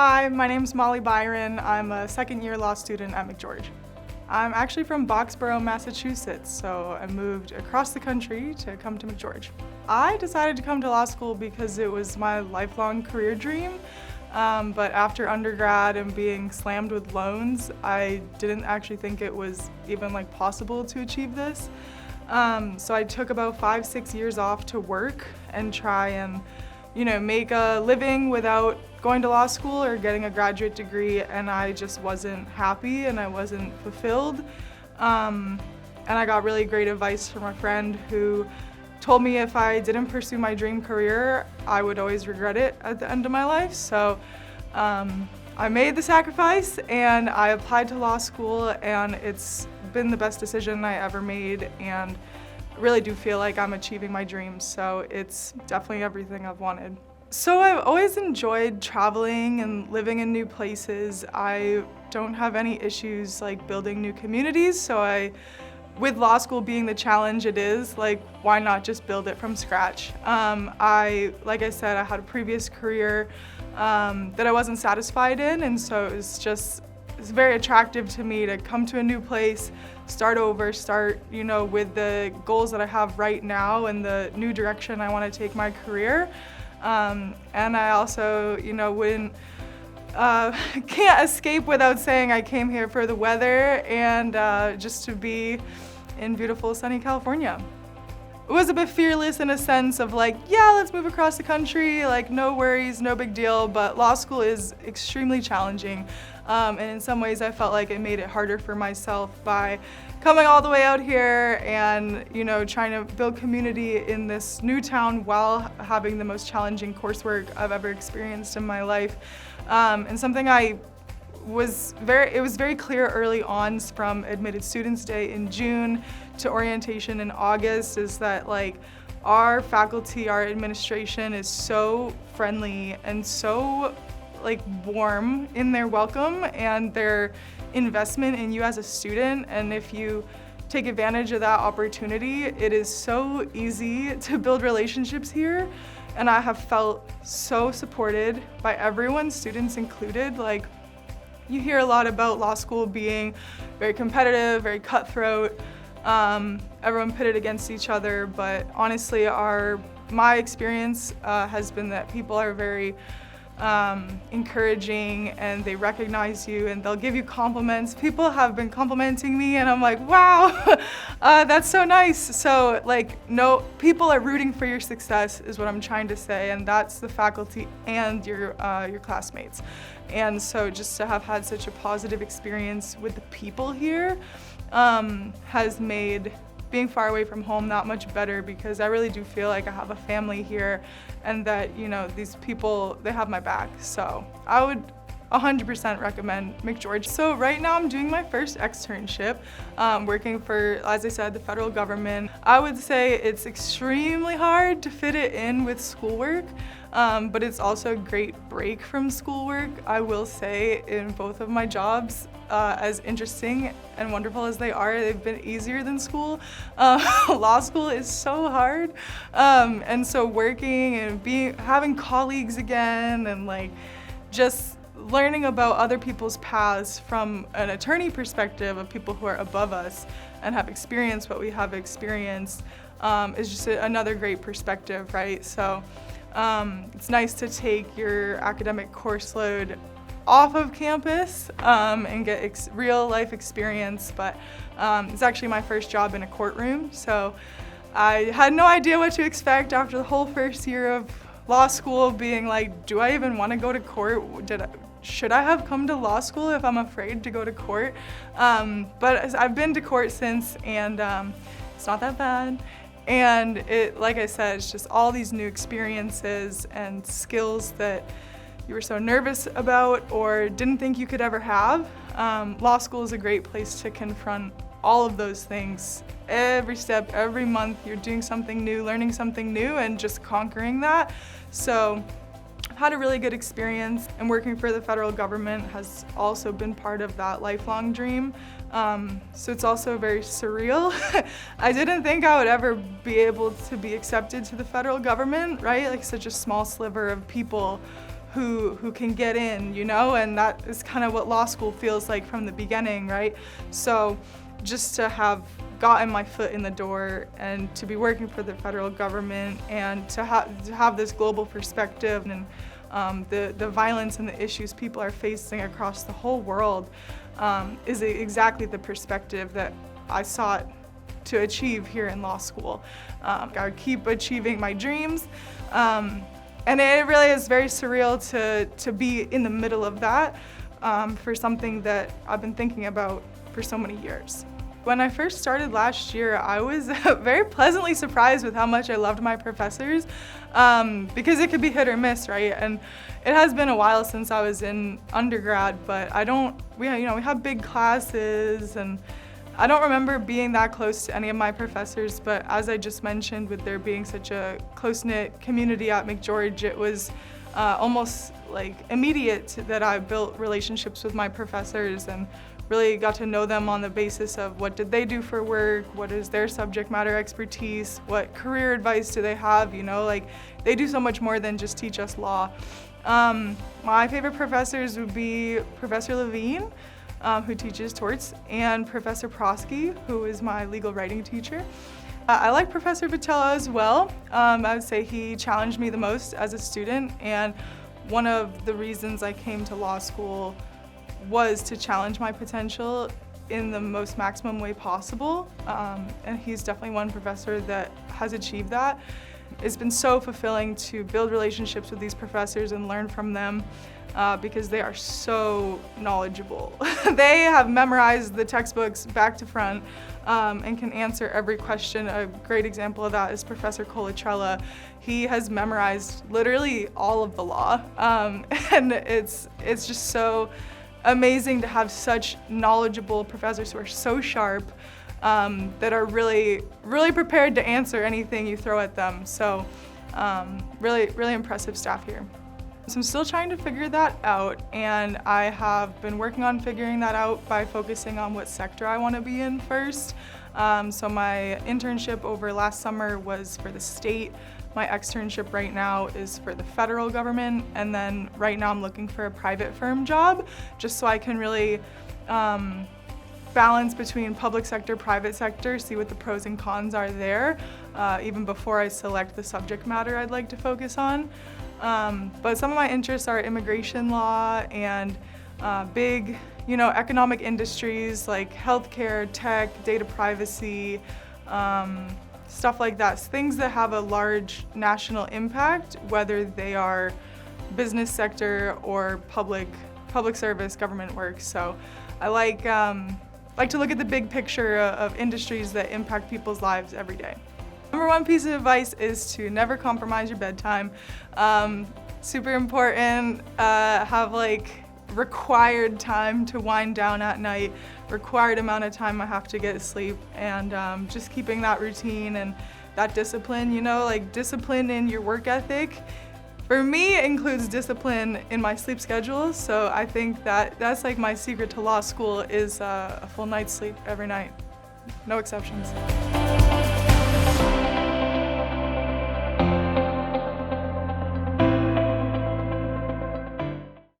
Hi, my name's Molly Biron. I'm a second-year law student at McGeorge. I'm actually from Boxborough, Massachusetts, so I moved across the country to come to McGeorge. I decided to come to law school because it was my lifelong career dream, but after undergrad and being slammed with loans, I didn't actually think it was even possible to achieve this. So I took about 5-6 years off to work and try and make a living without going to law school or getting a graduate degree, and I just wasn't happy and I wasn't fulfilled. And I got really great advice from a friend who told me if I didn't pursue my dream career, I would always regret it at the end of my life. So I made the sacrifice and I applied to law school, and it's been the best decision I ever made, and I really do feel like I'm achieving my dreams, so it's definitely everything I've wanted. So I've always enjoyed traveling and living in new places. I don't have any issues building new communities, so with law school being the challenge it is, why not just build it from scratch? Like I said, I had a previous career that I wasn't satisfied in, and so it's very attractive to me to come to a new place, start over, with the goals that I have right now and the new direction I want to take my career. And I also, can't escape without saying I came here for the weather and just to be in beautiful sunny California. It was a bit fearless in a sense of yeah, let's move across the country, no worries, no big deal, but law school is extremely challenging. And in some ways I felt like it made it harder for myself by coming all the way out here and trying to build community in this new town while having the most challenging coursework I've ever experienced in my life. And something it was very clear early on from Admitted Students Day in June to orientation in August is that our faculty, our administration is so friendly and so warm in their welcome and their investment in you as a student, and if you take advantage of that opportunity, it is so easy to build relationships here, and I have felt so supported by everyone, students included. You hear a lot about law school being very competitive, very cutthroat, everyone pitted against each other, but honestly my experience has been that people are very encouraging, and they recognize you and they'll give you compliments. People have been complimenting me and I'm like, wow, that's so nice. So no, people are rooting for your success is what I'm trying to say, and that's the faculty and your classmates. And so just to have had such a positive experience with the people here has made being far away from home that much better, because I really do feel like I have a family here and that, these people, they have my back. So I would 100% recommend McGeorge. So right now I'm doing my first externship, working for, as I said, the federal government. I would say it's extremely hard to fit it in with schoolwork, but it's also a great break from schoolwork. I will say in both of my jobs, as interesting and wonderful as they are, they've been easier than school. Law school is so hard, and so working and having colleagues again, and just learning about other people's paths from an attorney perspective of people who are above us and have experienced what we have experienced is just another great perspective, right? So it's nice to take your academic course load off of campus and get real life experience, but it's actually my first job in a courtroom, so I had no idea what to expect after the whole first year of law school, being do I even want to go to court? Should I have come to law school if I'm afraid to go to court? But I've been to court since, and it's not that bad. And like I said, it's just all these new experiences and skills that you were so nervous about or didn't think you could ever have. Law school is a great place to confront all of those things. Every step, every month, you're doing something new, learning something new, and just conquering that. So I've had a really good experience, and working for the federal government has also been part of that lifelong dream. So it's also very surreal. I didn't think I would ever be able to be accepted to the federal government, right? Such a small sliver of people who can get in, you know, and that is kind of what law school feels like from the beginning, right? So just to have gotten my foot in the door and to be working for the federal government and to have this global perspective and the violence and the issues people are facing across the whole world is exactly the perspective that I sought to achieve here in law school. I keep achieving my dreams, and it really is very surreal to be in the middle of that for something that I've been thinking about for so many years. When I first started last year, I was very pleasantly surprised with how much I loved my professors, because it could be hit or miss, right? And it has been a while since I was in undergrad, but we have big classes, and I don't remember being that close to any of my professors, but as I just mentioned, with there being such a close-knit community at McGeorge, it was almost like immediate that I built relationships with my professors and really got to know them on the basis of what did they do for work, what is their subject matter expertise, what career advice do they have, you know, like they do so much more than just teach us law. My favorite professors would be Professor Levine, who teaches torts, and Professor Prosky, who is my legal writing teacher. I like Professor Vitella as well. I would say he challenged me the most as a student, and one of the reasons I came to law school was to challenge my potential in the most maximum way possible, and he's definitely one professor that has achieved that. It's been so fulfilling to build relationships with these professors and learn from them because they are so knowledgeable. They have memorized the textbooks back to front and can answer every question. A great example of that is Professor Colatrella. He has memorized literally all of the law, and it's just so amazing to have such knowledgeable professors who are so sharp, that are really prepared to answer anything you throw at them. So really impressive staff here. So I'm still trying to figure that out, and I have been working on figuring that out by focusing on what sector I want to be in first. So my internship over last summer was for the state. My externship right now is for the federal government, and then right now I'm looking for a private firm job just so I can really balance between public sector, private sector, see what the pros and cons are there, even before I select the subject matter I'd like to focus on. But some of my interests are immigration law and big, economic industries like healthcare, tech, data privacy, stuff like that. Things that have a large national impact, whether they are business sector or public service, government work. So I like to look at the big picture of industries that impact people's lives every day. Number one piece of advice is to never compromise your bedtime. Super important. Have required time to wind down at night, required amount of time I have to get sleep, and just keeping that routine and that discipline, discipline in your work ethic. For me, it includes discipline in my sleep schedule, so I think that's my secret to law school is a full night's sleep every night, no exceptions.